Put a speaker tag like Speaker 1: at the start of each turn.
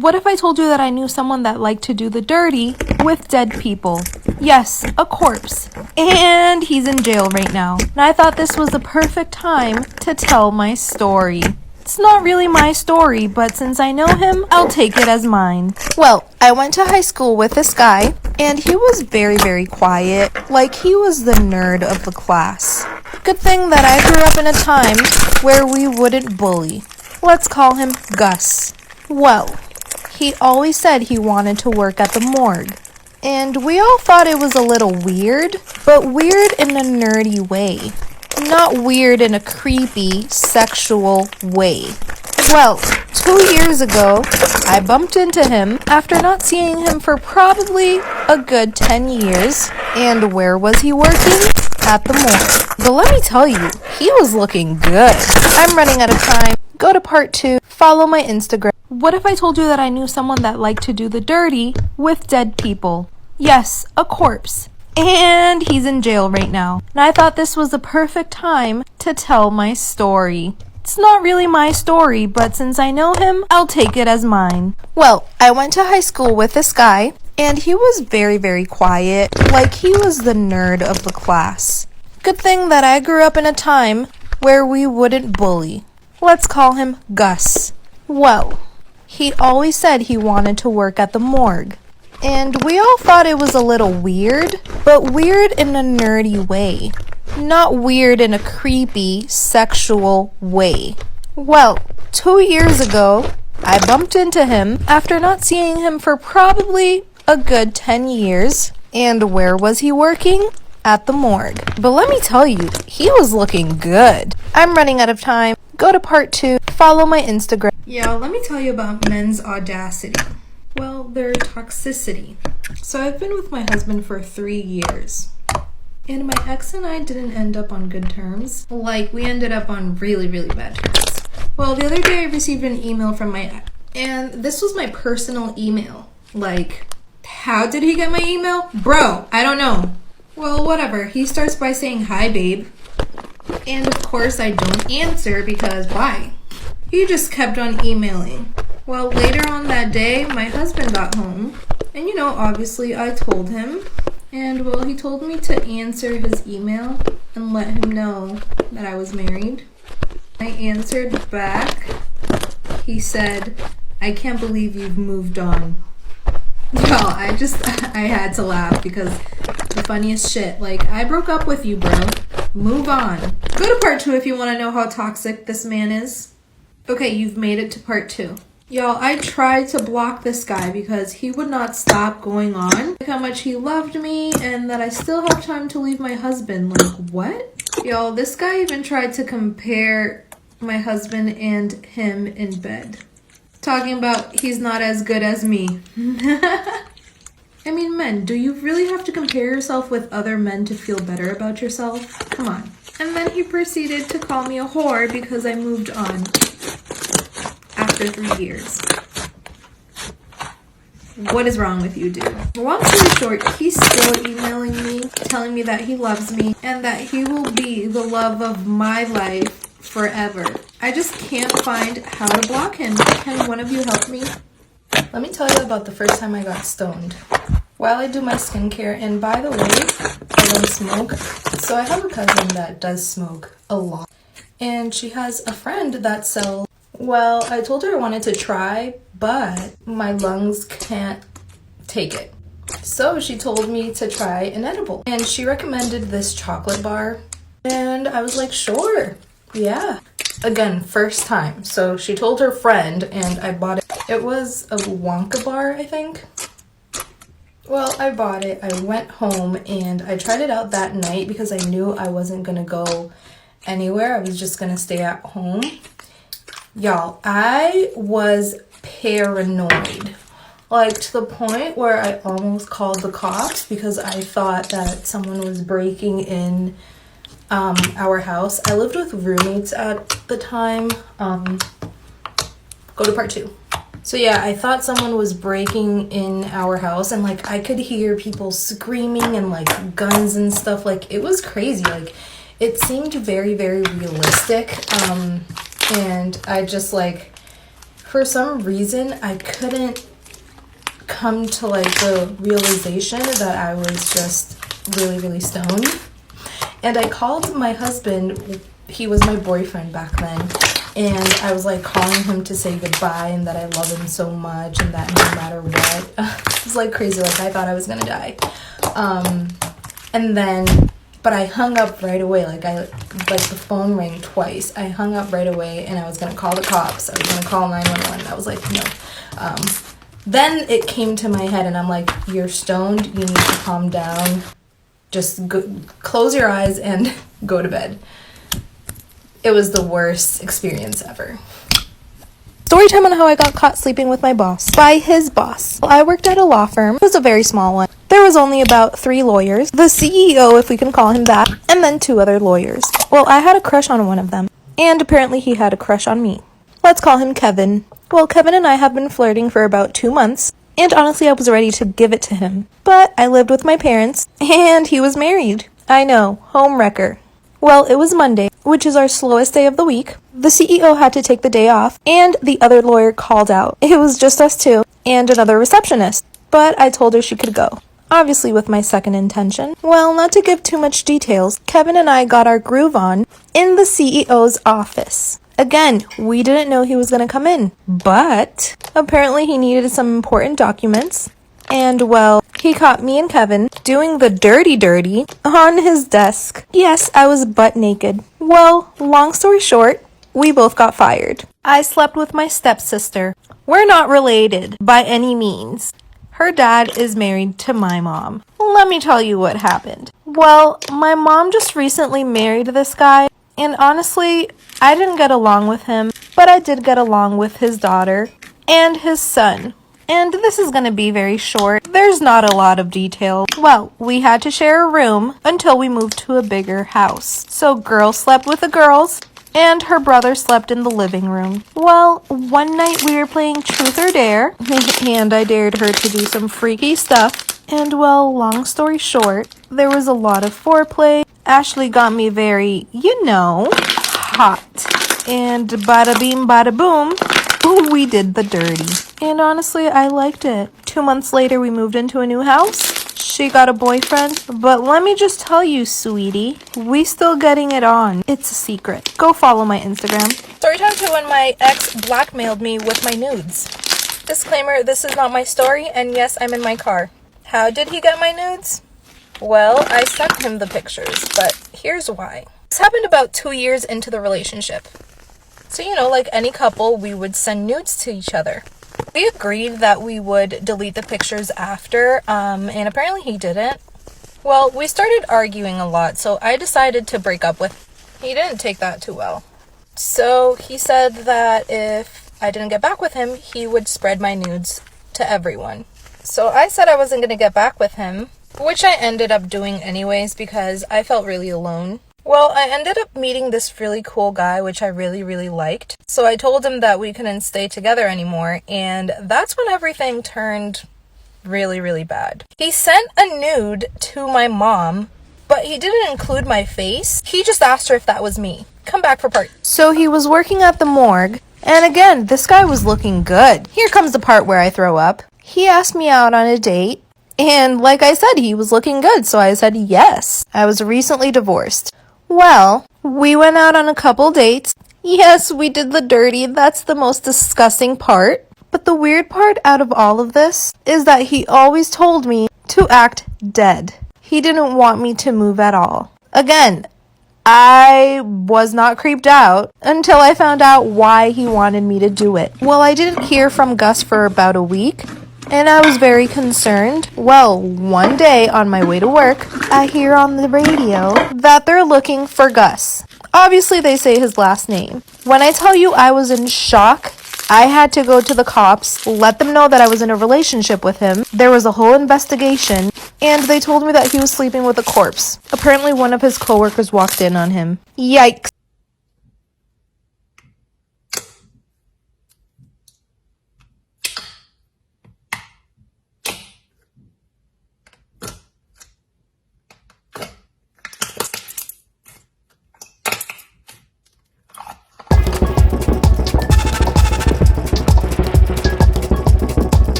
Speaker 1: What if I told you that I knew someone that liked to do the dirty with dead people? Yes, a corpse. And he's in jail right now. And I thought this was the perfect time to tell my story. It's not really my story, but since I know him, I'll take it as mine. Well, I went to high school with this guy, and he was very, very quiet. Like, he was the nerd of the class. Good thing that I grew up in a time where we wouldn't bully. Let's call him Gus. Well, he always said he wanted to work at the morgue. And we all thought it was a little weird, but weird in a nerdy way. Not weird in a creepy, sexual way. Well, 2 years ago, I bumped into him after not seeing him for probably a good 10 years. And where was he working? At the morgue. But let me tell you, he was looking good. I'm running out of time. Go to part 2. Follow my Instagram. What if I told you that I knew someone that liked to do the dirty with dead people? Yes, a corpse. And he's in jail right now. And I thought this was the perfect time to tell my story. It's not really my story, but since I know him, I'll take it as mine. Well, I went to high school with this guy, and he was very, very quiet. Like, he was the nerd of the class. Good thing that I grew up in a time where we wouldn't bully. Let's call him Gus. Well, he always said he wanted to work at the morgue. And we all thought it was a little weird, but weird in a nerdy way. Not weird in a creepy, sexual way. Well, 2 years ago, I bumped into him after not seeing him for probably a good 10 years. And where was he working? At the morgue. But let me tell you, he was looking good. I'm running out of time. Go to part 2. Follow my Instagram. Yeah, let me tell you about men's audacity. Well, their toxicity. So I've been with my husband for 3 years. And my ex and I didn't end up on good terms. Like, we ended up on really, really bad terms. Well, the other day I received an email from my ex. And this was my personal email. Like, how did he get my email? Bro, I don't know. Well, whatever. He starts by saying, "Hi, babe." And of course I don't answer because why? He just kept on emailing. Well, later on that day, my husband got home. And obviously I told him. And well, he told me to answer his email and let him know that I was married. I answered back. He said, "I can't believe you've moved on." Well, I had to laugh because the funniest shit. Like, I broke up with you, bro. Move on. Go to part 2 if you want to know how toxic this man is. Okay, you've made it to part 2. Y'all, I tried to block this guy because he would not stop going on. Like how much he loved me and that I still have time to leave my husband. Like, what? Y'all, this guy even tried to compare my husband and him in bed. Talking about he's not as good as me. I mean, men, do you really have to compare yourself with other men to feel better about yourself? Come on. And then he proceeded to call me a whore because I moved on after 3 years. What is wrong with you, dude? Long story short, he's still emailing me, telling me that he loves me and that he will be the love of my life forever. I just can't find how to block him. Can one of you help me? Let me tell you about the first time I got stoned. While I do my skincare, and by the way, I don't smoke. So I have a cousin that does smoke a lot. And she has a friend that sells. Well, I told her I wanted to try, but my lungs can't take it. So she told me to try an edible. And she recommended this chocolate bar. And I was like, sure, yeah. Again, first time. So she told her friend and I bought it. It was a Wonka bar, I think. Well, I bought it. I went home and I tried it out that night because I knew I wasn't going to go anywhere. I was just going to stay at home. Y'all, I was paranoid. Like, to the point where I almost called the cops because I thought that someone was breaking in our house. I lived with roommates at the time. Go to part 2. So yeah, I thought someone was breaking in our house and like I could hear people screaming and like guns and stuff. Like, it was crazy. Like, it seemed very, very realistic. And I just like For some reason, I couldn't come to like the realization that I was just really, really stoned. And I called my husband. He was my boyfriend back then. And I was like calling him to say goodbye and that I love him so much and that no matter what. It was like crazy. Like I thought I was gonna die. But I hung up right away. Like the phone rang twice. I hung up right away and I was gonna call the cops. I was gonna call 911. I was like, no. Then it came to my head and I'm like, you're stoned. You need to calm down. Just close your eyes and go to bed. It was the worst experience ever. Story time on how I got caught sleeping with my boss. By his boss. I worked at a law firm. It was a very small one. There was only about 3 lawyers. The CEO, if we can call him that. And then 2 other lawyers. Well, I had a crush on one of them. And apparently he had a crush on me. Let's call him Kevin. Well, Kevin and I have been flirting for about 2 months. And honestly, I was ready to give it to him. But I lived with my parents. And he was married. I know. Homewrecker. Well, it was Monday, which is our slowest day of the week. The CEO had to take the day off, and the other lawyer called out. It was just us 2, and another receptionist. But I told her she could go. Obviously with my second intention. Well, not to give too much details, Kevin and I got our groove on in the CEO's office. Again, we didn't know he was going to come in. But apparently he needed some important documents. And well, he caught me and Kevin doing the dirty on his desk. Yes, I was butt naked. Well, long story short, we both got fired. I slept with my stepsister. We're not related by any means. Her dad is married to my mom. Let me tell you what happened. Well, my mom just recently married this guy, and honestly, I didn't get along with him, but I did get along with his daughter and his son. And this is going to be very short. There's not a lot of detail. Well, we had to share a room until we moved to a bigger house. So girls slept with the girls, and her brother slept in the living room. Well, one night we were playing Truth or Dare, and I dared her to do some freaky stuff. And well, long story short, there was a lot of foreplay. Ashley got me very, hot. And bada beam, bada boom, we did the dirty. And honestly, I liked it. 2 months later, we moved into a new house. She got a boyfriend. But let me just tell you, sweetie, we still getting it on. It's a secret. Go follow my Instagram. Storytime to when my ex blackmailed me with my nudes. Disclaimer, this is not my story, and yes, I'm in my car. How did he get my nudes? Well, I sent him the pictures, but here's why. This happened about 2 years into the relationship. So, like any couple, we would send nudes to each other. We agreed that we would delete the pictures after, and apparently he didn't. Well, we started arguing a lot, so I decided to break up with him. He didn't take that too well. So he said that if I didn't get back with him, he would spread my nudes to everyone. So I said I wasn't going to get back with him, which I ended up doing anyways because I felt really alone. Well, I ended up meeting this really cool guy, which I really, really liked. So I told him that we couldn't stay together anymore, and that's when everything turned really, really bad. He sent a nude to my mom, but he didn't include my face. He just asked her if that was me. Come back for part. So he was working at the morgue, and again, this guy was looking good. Here comes the part where I throw up. He asked me out on a date, and like I said, he was looking good, so I said yes. I was recently divorced. Well, we went out on a couple dates. Yes, we did the dirty. That's the most disgusting part. But the weird part out of all of this is that he always told me to act dead. He didn't want me to move at all. Again, I was not creeped out until I found out why he wanted me to do it. Well, I didn't hear from Gus for about a week, and I was very concerned. Well, one day on my way to work, I hear on the radio that they're looking for Gus. Obviously, they say his last name. When I tell you I was in shock, I had to go to the cops, let them know that I was in a relationship with him. There was a whole investigation, and they told me that he was sleeping with a corpse. Apparently, one of his coworkers walked in on him. Yikes.